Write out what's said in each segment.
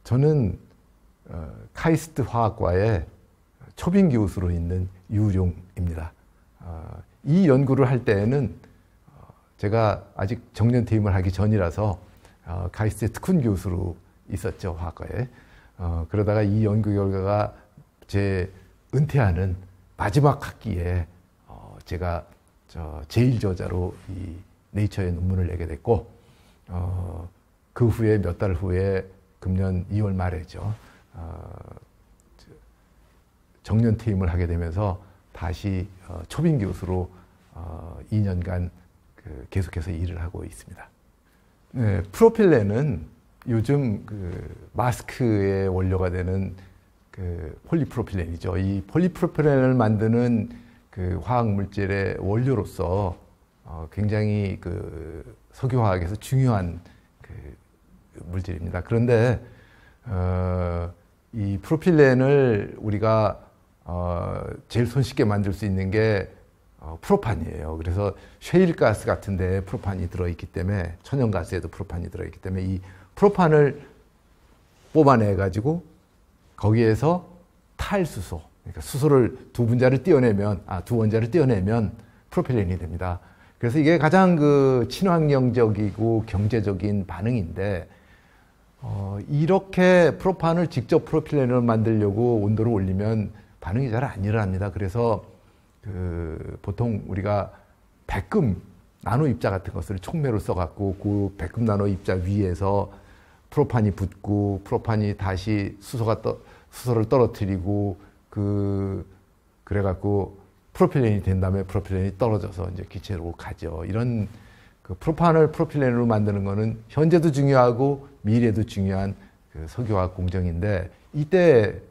저는 카이스트 화학과의 초빙 교수로 있는 유룡입니다. 이 연구를 할 때에는 제가 아직 정년 퇴임을 하기 전이라서 카이스트의 특훈 교수로 있었죠, 화학과에. 그러다가 이 연구 결과가 제 은퇴하는 마지막 학기에 제가 제일 저자로 이 네이처에 논문을 내게 됐고, 그 후에 몇 달 후에 금년 2월 말에죠. 정년 퇴임을 하게 되면서 다시 초빙 교수로 2년간 계속해서 일을 하고 있습니다. 네, 프로필렌은 요즘 마스크의 원료가 되는 폴리프로필렌이죠. 이 폴리프로필렌을 만드는 화학 물질의 원료로서 굉장히 석유화학에서 중요한 물질입니다. 그런데 이 프로필렌을 우리가 제일 손쉽게 만들 수 있는 게 프로판이에요. 그래서 셰일가스 같은 데 프로판이 들어있기 때문에, 천연가스에도 프로판이 들어있기 때문에 이 프로판을 뽑아내 가지고 거기에서 탈수소, 그러니까 수소를 두 원자를 떼어내면 프로필렌이 됩니다. 그래서 이게 가장 친환경적이고 경제적인 반응인데, 이렇게 프로판을 직접 프로필렌을 만들려고 온도를 올리면 반응이 잘 안 일어납니다. 그래서 보통 우리가 백금 나노 입자 같은 것을 촉매로 써갖고 그 백금 나노 입자 위에서 프로판이 붙고, 프로판이 다시 수소를 떨어뜨리고 그래갖고 프로필렌이 된 다음에 프로필렌이 떨어져서 이제 기체로 가죠. 이런 프로판을 프로필렌으로 만드는 거는 현재도 중요하고 미래도 중요한 석유화학 공정인데, 이때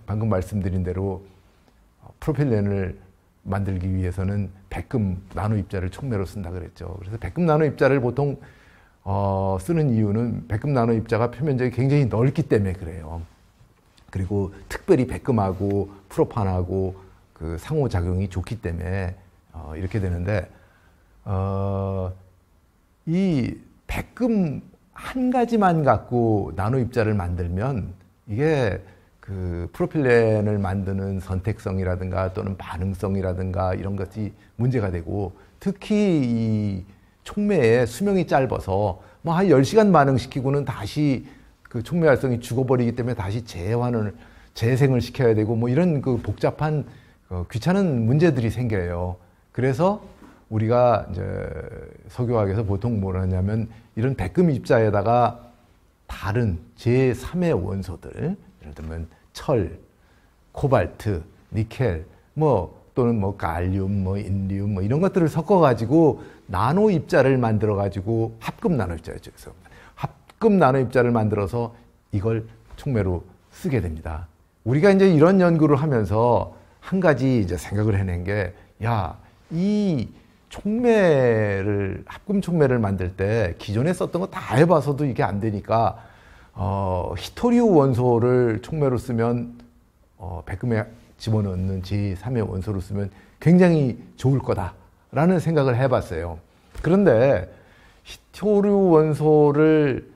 방금 말씀드린 대로 프로필렌을 만들기 위해서는 백금 나노 입자를 촉매로 쓴다 그랬죠. 그래서 백금 나노 입자를 보통 쓰는 이유는 백금 나노 입자가 표면적이 굉장히 넓기 때문에 그래요. 그리고 특별히 백금하고 프로판하고 상호작용이 좋기 때문에 이렇게 되는데, 이 백금 한 가지만 갖고 나노 입자를 만들면 이게 프로필렌을 만드는 선택성이라든가 또는 반응성이라든가 이런 것이 문제가 되고, 특히 이 촉매의 수명이 짧아서 한 10시간 반응시키고는 다시 촉매 활성이 죽어버리기 때문에 다시 재생을 시켜야 되고 이런 복잡한 귀찮은 문제들이 생겨요. 그래서 우리가 이제 석유화학에서 보통 뭘 하냐면, 이런 백금 입자에다가 다른 제3의 원소들, 예를 들면 철, 코발트, 니켈, 또는 갈륨, 인디움, 이런 것들을 섞어가지고 나노 입자를 만들어가지고 합금 나노 입자였죠. 그래서 합금 나노 입자를 만들어서 이걸 촉매로 쓰게 됩니다. 우리가 이제 이런 연구를 하면서 한 가지 이제 생각을 해낸 게, 이 합금 촉매를 만들 때 기존에 썼던 거 다 해봐서도 이게 안 되니까, 히토리우 원소를 촉매로 쓰면, 백금에 집어넣는 제3의 원소로 쓰면 굉장히 좋을 거다라는 생각을 해봤어요. 그런데 히토리우 원소를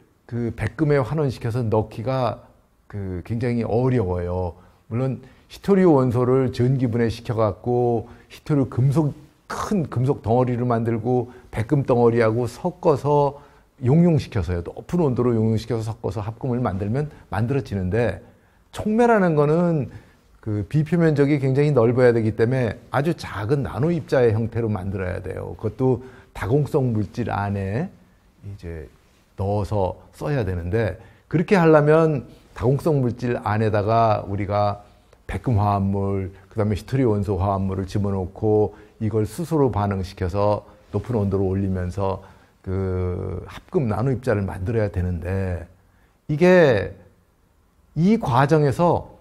백금에 환원시켜서 넣기가 굉장히 어려워요. 물론 히토리우 원소를 전기분해 시켜갖고 히토리우 큰 금속 덩어리를 만들고 백금 덩어리하고 섞어서 용융시켜서요. 높은 온도로 용융시켜서 섞어서 합금을 만들면 만들어지는데, 촉매라는 거는 비표면적이 굉장히 넓어야 되기 때문에 아주 작은 나노 입자의 형태로 만들어야 돼요. 그것도 다공성 물질 안에 이제 넣어서 써야 되는데, 그렇게 하려면 다공성 물질 안에다가 우리가 백금 화합물, 그 다음에 히토리우 원소 화합물을 집어넣고 이걸 수소로 반응시켜서 높은 온도로 올리면서 합금 나노 입자를 만들어야 되는데, 이게 이 과정에서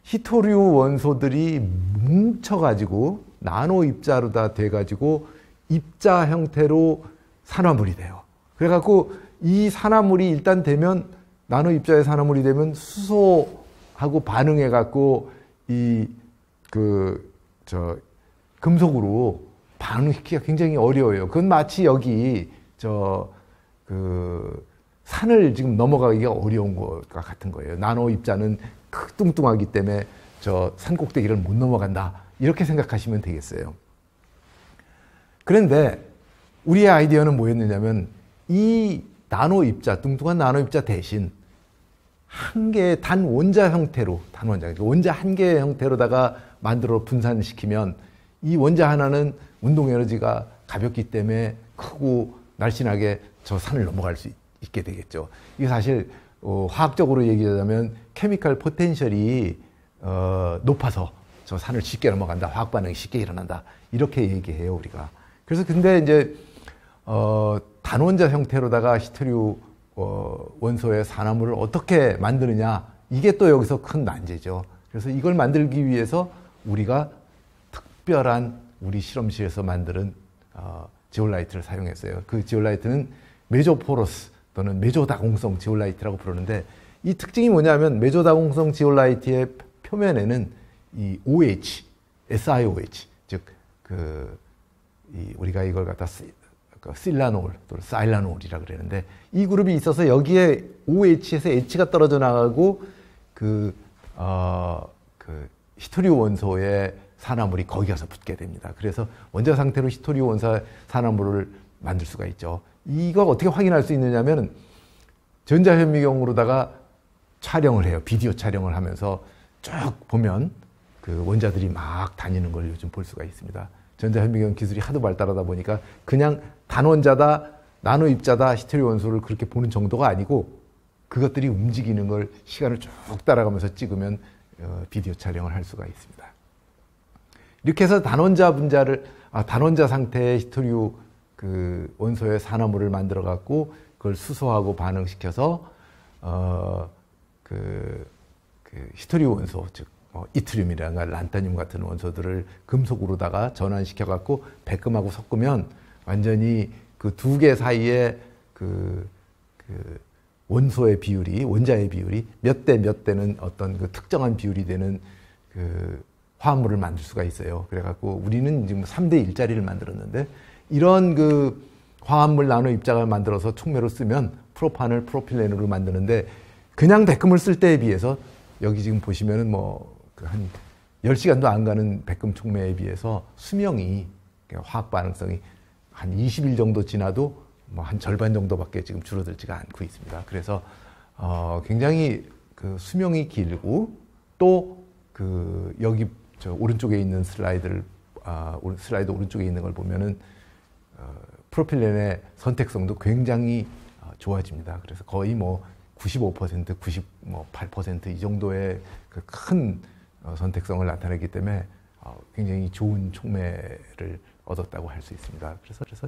히토리우 원소들이 뭉쳐가지고 나노 입자로 다 돼가지고 입자 형태로 산화물이 돼요. 그래갖고 이 산화물이 일단 되면, 나노 입자의 산화물이 되면 수소하고 반응해갖고 금속으로 반응시키기가 굉장히 어려워요. 그건 마치 여기 산을 지금 넘어가기가 어려운 것과 같은 거예요. 나노 입자는 뚱뚱하기 때문에 저 산 꼭대기를 못 넘어간다. 이렇게 생각하시면 되겠어요. 그런데 우리의 아이디어는 뭐였느냐면 이 나노 입자, 뚱뚱한 나노 입자 대신 한 개의 단 원자 형태로, 원자 한 개의 형태로다가 만들어 분산시키면 이 원자 하나는 운동 에너지가 가볍기 때문에 크고 날씬하게 저 산을 넘어갈 수 있게 되겠죠. 이게 사실 화학적으로 얘기하자면 케미컬 포텐셜이 높아서 저 산을 쉽게 넘어간다. 화학 반응이 쉽게 일어난다. 이렇게 얘기해요, 우리가. 그래서 근데 이제 단원자 형태로다가 히토류 원소의 산화물을 어떻게 만드느냐, 이게 또 여기서 큰 난제죠. 그래서 이걸 만들기 위해서 우리가 특별한 우리 실험실에서 만드는 지올라이트를 사용했어요. 그 지올라이트는 메조포러스 또는 메조다공성 지올라이트라고 부르는데, 이 특징이 뭐냐면 메조다공성 지올라이트의 표면에는 이 OH, SiOH, 즉 우리가 이걸 갖다 실라놀 또는 사일라놀이라 그러는데, 이 그룹이 있어서 여기에 OH에서 H가 떨어져 나가고 히토리우 원소의 산화물이 거기 가서 붙게 됩니다. 그래서 원자 상태로 히토리우 원소 산화물을 만들 수가 있죠. 이걸 어떻게 확인할 수 있느냐면 전자현미경으로다가 촬영을 해요. 비디오 촬영을 하면서 쭉 보면 그 원자들이 막 다니는 걸 요즘 볼 수가 있습니다. 전자현미경 기술이 하도 발달하다 보니까 그냥 단원자다, 나노 입자다, 히토리우 원소를 그렇게 보는 정도가 아니고 그것들이 움직이는 걸 시간을 쭉 따라가면서 찍으면 비디오 촬영을 할 수가 있습니다. 이렇게 해서 단원자 상태의 히토리우 원소의 산화물을 만들어 갖고 그걸 수소하고 반응시켜서 히토리우 원소, 즉 이트륨이라든가 란타늄 같은 원소들을 금속으로다가 전환시켜 갖고 백금하고 섞으면 완전히 그 두 개 사이에 원소의 비율이, 원자의 비율이 몇 대 몇 대는 어떤 그 특정한 비율이 되는 화합물을 만들 수가 있어요. 그래갖고 우리는 지금 3대 1짜리를 만들었는데, 이런 화합물 나노 입자를 만들어서 촉매로 쓰면 프로판을 프로필렌으로 만드는데, 그냥 백금을 쓸 때에 비해서 여기 지금 보시면은 한 10시간도 안 가는 백금 촉매에 비해서 수명이, 화학 반응성이 한 20일 정도 지나도 한 절반 정도밖에 지금 줄어들지가 않고 있습니다. 그래서 굉장히 수명이 길고, 또 여기 저 오른쪽에 있는 슬라이드 오른쪽에 있는 걸 보면은 프로필렌의 선택성도 굉장히 좋아집니다. 그래서 거의 95%, 98% 이 정도의 큰 선택성을 나타내기 때문에 굉장히 좋은 촉매를 얻었다고 할 수 있습니다. 그래서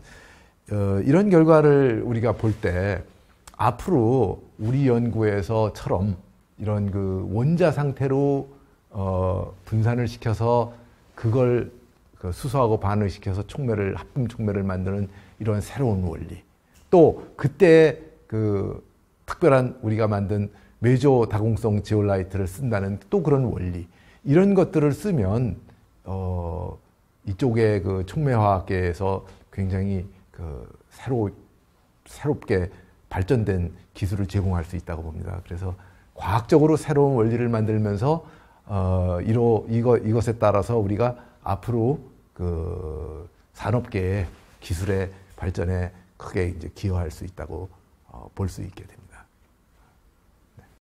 이런 결과를 우리가 볼 때 앞으로 우리 연구에서처럼 이런 원자 상태로 분산을 시켜서 그걸 수소하고 반응시켜서 합금 촉매를 만드는 이런 새로운 원리, 또 그때 특별한 우리가 만든 메조 다공성 지올라이트를 쓴다는 또 그런 원리, 이런 것들을 쓰면 이쪽의 촉매화학계에서 굉장히 새롭게 발전된 기술을 제공할 수 있다고 봅니다. 그래서 과학적으로 새로운 원리를 만들면서 이것에 따라서 우리가 앞으로 산업계의 기술의 발전에 크게 이제 기여할 수 있다고 볼 수 있게 됩니다.